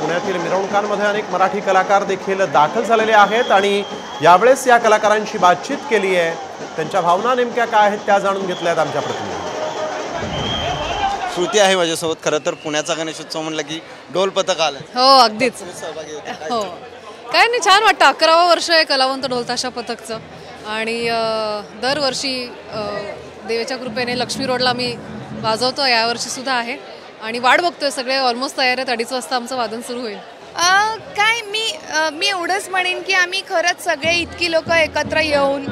पुण्यातील मिरवणुकांमध्ये अनेक मराठी कलाकार देखील दाखल झालेले आहेत आणि यावेळेस या कलाकारांशी बातचीत केली आहे। त्यांच्या भावना नेमक्या काय आहेत त्या जाणून घेतल्यात आमच्या प्रतिनिधींनी। श्रुती आहे माझ्यासोबत। खरं तर पुण्याचा गणेशोत्सव म्हणलं की ढोल पथक आलं। हो अगदीच हो काय नाही, छान वाटतं। 11वं वर्ष आहे कलावंत ढोल ताशा पथकचं आणि दरवर्षी देवाच्या कृपेने लक्ष्मी रोडला मी वाजवतो, यावर्षी सुद्धा आहे आणि वाट बघतोय। सगळे ऑलमोस्ट तयार आहेत। 2:30 वाजता आमचं वादन सुरू होईल। काय मी एवढंच म्हणेन की आम्ही खरंच सगळे इतकी लोक एकत्र येऊन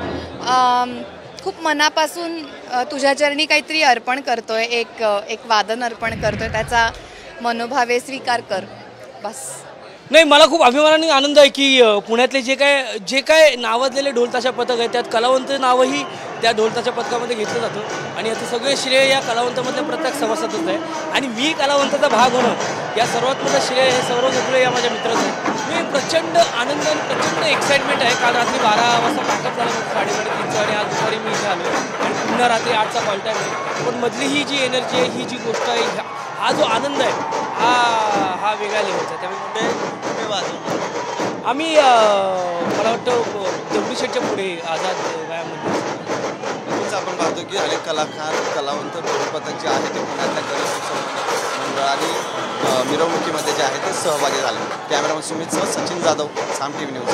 खूप मनापासून तुझ्या चरणी काहीतरी अर्पण करतोय, एक वादन अर्पण करतोय, त्याचा मनोभावे स्वीकार कर बस। नाही, मला खूप अभिमानाने आनंद आहे की पुण्यातले जे काय नावाजलेले ढोल ताशा पथक आहे त्यात कलावंत नावही त्या ढोल ताशा पथकामध्ये घेतलं जातं आणि याचं सगळे श्रेय या कलावंतामधल्या प्रत्येक सभासदच आहे आणि मी कलावंताचा भाग होणं या सर्वात मोठं श्रेय हे सौरव घेतलं या माझ्या मित्राचं आहे। मी प्रचंड आनंद आणि प्रचंड एक्साइटमेंट आहे। काल रात्री 12 वाजता पॅकअप झालं, 3:30 आणि आज दुपारी मी इथे आलो आणि पुन्हा रात्री 8चा कॉल टाईम आहे। पण मधली ही जी एनर्जी आहे, ही जी गोष्ट आहे, हा जो आनंद आहे हा वेगळा लेवलचा आहे। त्यामुळे आम्ही मला वाटतं दगडूशेठच्या पुढे आझाद व्यायाममध्ये आपण पाहतो की अनेक कलाकार कलावंत ढोल पथक जे आहे ते पुण्यातल्या गणेशोत्सव मंडळ आणि मिरवणुकीमध्ये जे आहे ते सहभागी झाले। कॅमेरामन सुमित सह सचिन जाधव, साम TV न्यूज।